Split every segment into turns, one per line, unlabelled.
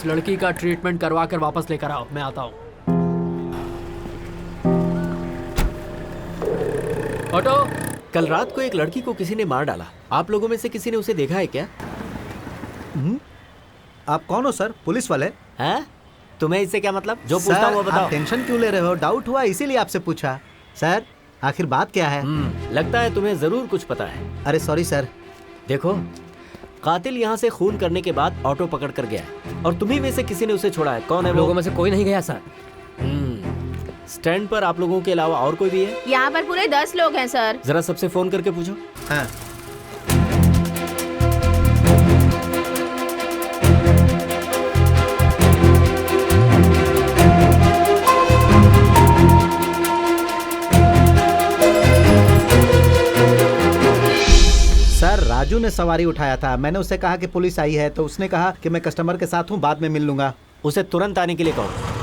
लड़की का ट्रीटमेंट करवा कर वापस लेकर आओ, मैं आता हूँ। ऑटो।
कल रात को एक लड़की को किसी ने मार डाला। आप लोगों में से किसी ने उसे देखा है क्या?
आप कौन हो सर? पुलिस वाले?
हैं? तुम्हें इससे क्या मतलब? जो पूछता हूँ वो बताओ।
आप टेंशन क्यों ले रहे हो? डाउट हुआ इसीलिए आपसे पूछा। सर आखिर बात क्या है?
लगता है तुम्हें जरूर कुछ पता है।
अरे सॉरी सर।
देखो, कातिल यहाँ से खून करने के बाद ऑटो पकड़ कर गया है और तुम्ही में से किसी ने उसे छोड़ा है। कौन है वो?
लोगों में से कोई नहीं गया सर।
स्टैंड पर आप लोगों के अलावा और कोई भी है?
यहाँ पर पूरे 10 लोग हैं सर।
जरा सबसे फोन करके पूछो।
हाँ। सर राजू ने सवारी उठाया था। मैंने उससे कहा कि पुलिस आई है तो उसने कहा कि मैं कस्टमर के साथ हूँ, बाद में मिल लूंगा।
उसे तुरंत आने के लिए कहो।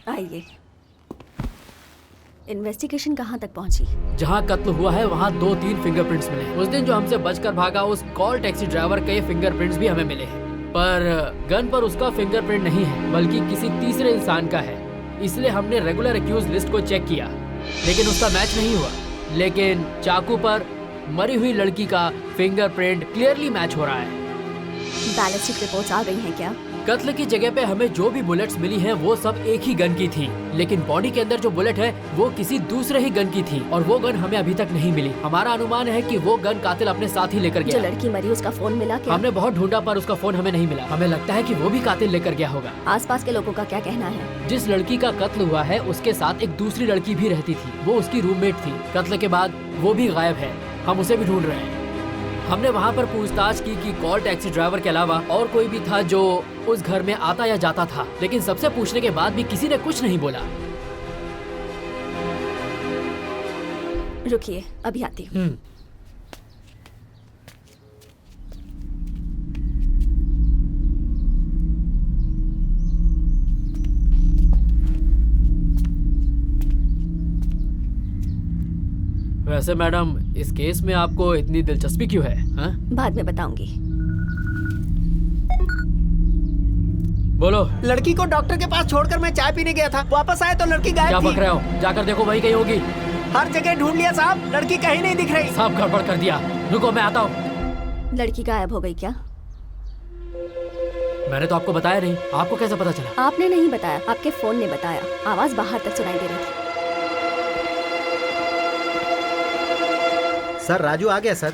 आइए। इन्वेस्टिगेशन कहाँ तक पहुँची?
जहाँ कत्ल हुआ है वहाँ 2-3 फिंगरप्रिंट्स मिले। उस दिन जो हमसे बचकर भागा उस कॉल टैक्सी ड्राइवर के फिंगरप्रिंट्स भी हमें मिले हैं, पर गन पर उसका फिंगरप्रिंट नहीं है बल्कि किसी तीसरे इंसान का है। इसलिए हमने रेगुलर एक्यूज लिस्ट को चेक किया लेकिन उसका मैच नहीं हुआ। लेकिन चाकू पर मरी हुई लड़की का फिंगरप्रिंट क्लियरली मैच हो रहा है।
बैलिस्टिक रिपोर्ट्स आ गई हैं क्या?
कत्ल की जगह पे हमें जो भी बुलेट्स मिली हैं वो सब एक ही गन की थी, लेकिन बॉडी के अंदर जो बुलेट है वो किसी दूसरे ही गन की थी और वो गन हमें अभी तक नहीं मिली। हमारा अनुमान है कि वो गन कातिल अपने साथ ही लेकर गया।
जो लड़की मरी उसका फोन मिला क्या?
हमने बहुत ढूंढा पर उसका फोन हमें नहीं मिला। हमें लगता है कि वो भी कातिल लेकर गया होगा।
आसपास के लोगों का क्या कहना है?
जिस लड़की का कत्ल हुआ है उसके साथ एक दूसरी लड़की भी रहती थी, वो उसकी रूममेट थी। कत्ल के बाद वो भी गायब है, हम उसे भी ढूंढ रहे हैं। हमने वहाँ पर पूछताछ की कि कॉल टैक्सी ड्राइवर के अलावा और कोई भी था जो उस घर में आता या जाता था, लेकिन सबसे पूछने के बाद भी किसी ने कुछ नहीं बोला।
रुकिए, अभी आती हूँ।
वैसे मैडम, इस केस में आपको इतनी दिलचस्पी क्यों है? हा?
बाद में बताऊंगी।
बोलो।
लड़की को डॉक्टर के पास छोड़कर मैं चाय पीने गया था, वापस आए तो लड़की गायब थी।
क्या बक रहे हो? जाकर देखो, वही कहीं होगी।
हर जगह ढूंढ लिया साहब, लड़की कहीं नहीं दिख रही।
सब गड़बड़ कर दिया। रुको, मैं आता हूँ।
लड़की गायब हो गई क्या?
मैंने तो आपको बताया नहीं। आपको कैसे पता चला?
आपने नहीं बताया, आपके फोन ने बताया। आवाज बाहर तक सुनाई दे रही थी।
सर राजू आ गया सर।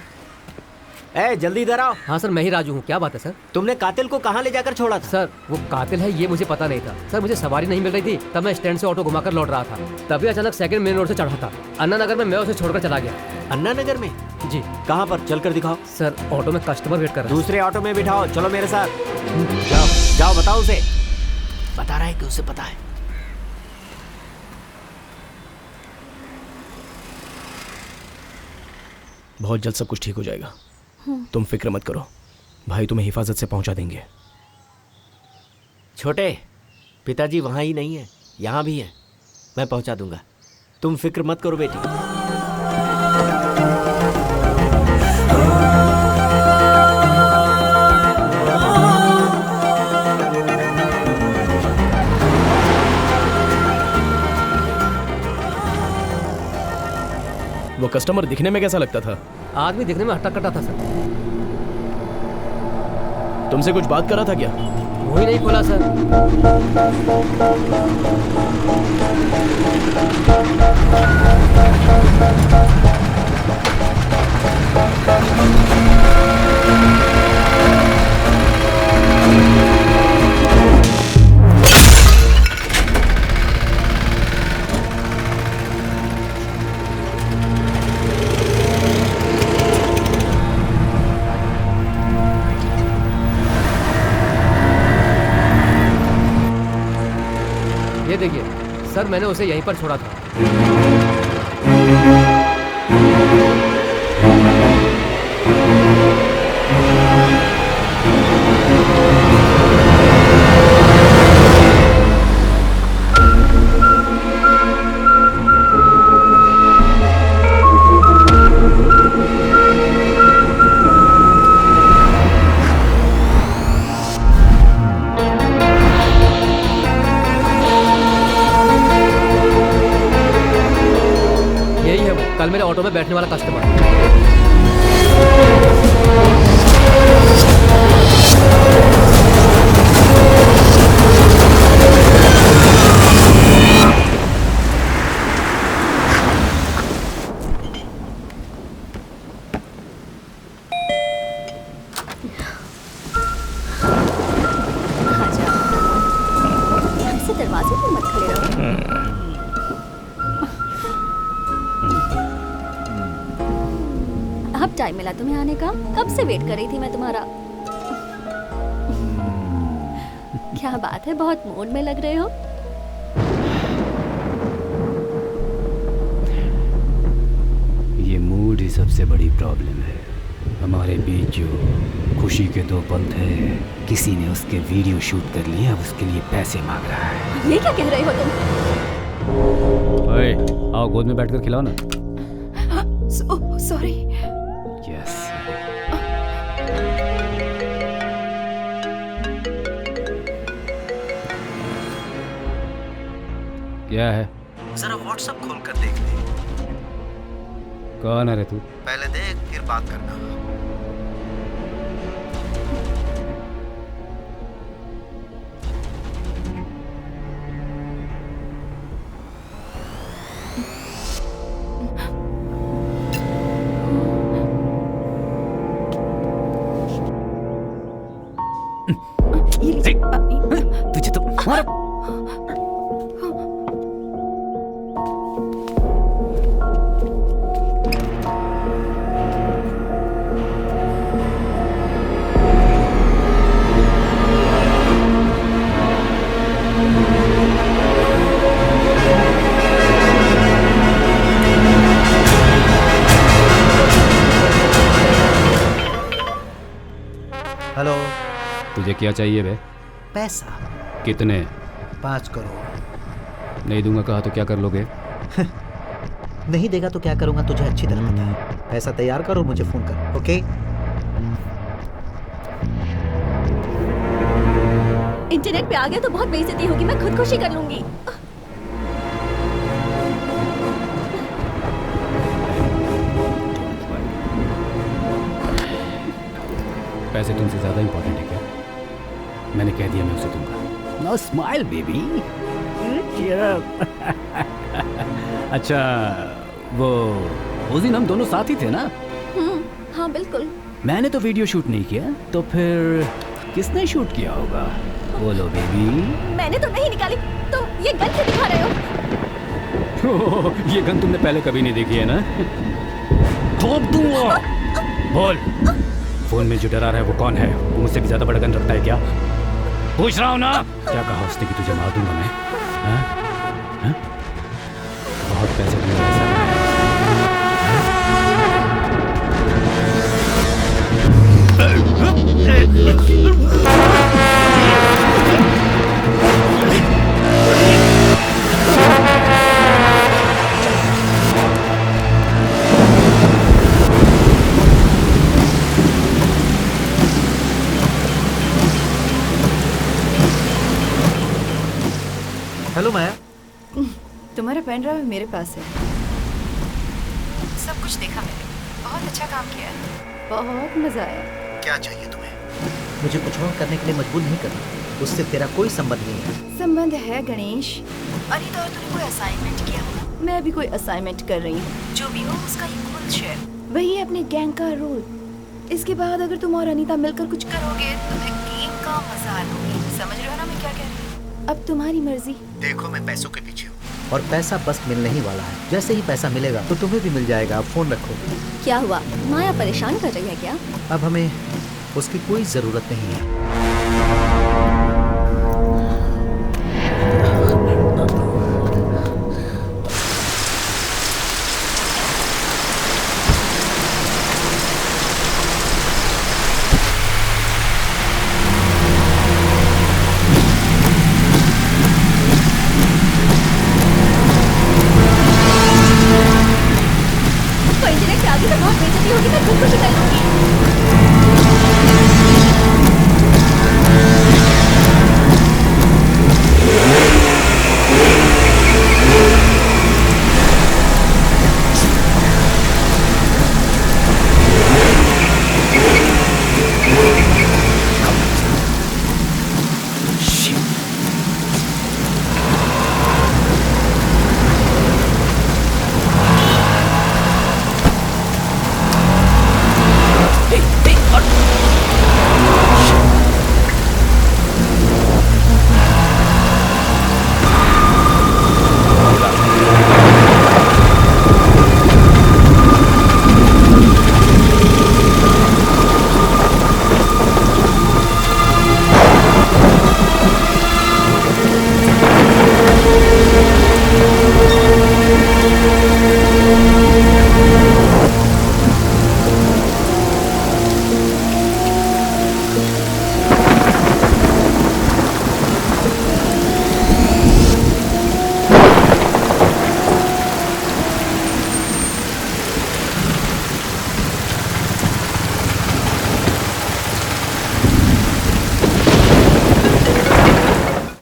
ए जल्दी इधर आओ।
हाँ सर, मैं ही राजू हूँ। क्या बात है सर?
तुमने कातिल को कहाँ ले जाकर छोड़ा था?
सर वो कातिल है ये मुझे पता नहीं था सर। मुझे सवारी नहीं मिल रही थी, तब मैं स्टैंड से ऑटो घुमाकर लौट रहा था। तभी अचानक सेकंड मेन रोड से चढ़ा था। अन्ना नगर में मैं उसे छोड़कर चला गया।
अन्ना नगर में?
जी।
कहाँ पर? चल कर दिखाओ।
सर ऑटो में कस्टमर वेट कर रहा है।
दूसरे ऑटो में बिठाओ, चलो मेरे साथ। जाओ जाओ, बताओ उसे। बता रहा है कि उसे पता है।
बहुत जल्द सब कुछ ठीक हो जाएगा, तुम फिक्र मत करो। भाई तुम्हें हिफाजत से पहुंचा देंगे।
छोटे, पिताजी वहाँ ही नहीं है, यहाँ भी है। मैं पहुंचा दूंगा, तुम फिक्र मत करो बेटी।
वो कस्टमर दिखने में कैसा लगता था?
आदमी दिखने में हट्टा कट्टा था सर।
तुमसे कुछ बात कर रहा था क्या?
वही नहीं खोला सर। ये देखिए सर, मैंने उसे यहीं पर छोड़ा था। कल मेरे ऑटो में बैठने वाला कस्टमर।
ऐसे दरवाजे पर मत खड़े रहो। अब टाइम मिला तुम्हें आने का? कब से वेट कर रही थी मैं तुम्हारा। क्या बात है, बहुत मूड में लग रहे हो।
ये मूड ही सबसे बड़ी प्रॉब्लम है। हमारे बीच जो खुशी के दो पल थे, किसी ने उसके वीडियो शूट कर लिए, अब उसके लिए पैसे मांग रहा है।
ये क्या कह रहे हो तुम?
ओए, आओ गोद में बैठकर खिलाओ ना।
सॉरी।
यस। क्या है?
जरा व्हाट्सएप खोल कर देख ले।
कौन है रे तू?
पहले देख फिर बात करना।
तुझे तो मार।
हेलो।
तुझे क्या चाहिए बे?
पैसा।
कितने?
5 करोड़।
नहीं दूंगा कहा तो क्या कर लोगे?
नहीं देगा तो क्या करूंगा तुझे अच्छी तरह पता है। पैसा तैयार कर और मुझे फोन कर, ओके?
इंटरनेट पे आ गया तो बहुत बेइज्जती होगी, मैं खुदकुशी कर लूंगी।
पैसे तुमसे ज्यादा इंपॉर्टेंट है क्या? मैंने कह दिया मैं उसे दूंगा। No smile baby. अच्छा, वो उस दिन हम दोनों साथ ही थे ना?
हाँ बिल्कुल।
मैंने तो वीडियो शूट नहीं किया, तो फिर किसने शूट किया होगा? बोलो बेबी।
मैंने तो नहीं निकाली, तुम ये गन क्यों दिखा रहे हो?
ये गन तुमने पहले कभी नहीं देखी है ना? ठोक दूंगा। बोल, फोन में जो डरा रहा है वो कौन है? वो मुझसे भी ज्यादा बड़ा गन रखता है क्या? पूछ रहा हूँ ना। क्या कहा उसने कि तुझे मार दूंगा मैं? हाँ? हाँ? बहुत पैसे तुमने पैसा लगाया।
हेलो माया।
तुम्हारा पेन ड्राइव मेरे पास है। सब कुछ देखा मैंने, बहुत अच्छा काम किया है, बहुत मजा आया।
क्या चाहिए तुम्हें? मुझे कुछ और करने के लिए मजबूर नहीं करना, उससे तेरा कोई संबंध नहीं है।
संबंध है गणेश। अनीता और तूने कोई असाइनमेंट किया होगा, मैं भी कोई असाइनमेंट कर रही हूँ। जो भी हो उसका इक्वल शेयर, वही है अपने गैंग का रोल। इसके बाद अगर तुम और अनीता मिलकर कुछ करोगे तो मैं गेम का मजा लूंगी। समझ रहे हो ना मैं क्या कह रही हूँ? अब तुम्हारी मर्जी।
देखो मैं पैसों के पीछे हूँ और पैसा बस मिलने ही वाला है। जैसे ही पैसा मिलेगा तो तुम्हें भी मिल जाएगा। आप फोन रखो।
क्या हुआ, माया परेशान कर रही है क्या?
अब हमें उसकी कोई जरूरत नहीं है।
इंटरनेट पे आगे तो बहुत बेइज्जती होगी, मैं खुदकुशी कर लूंगी।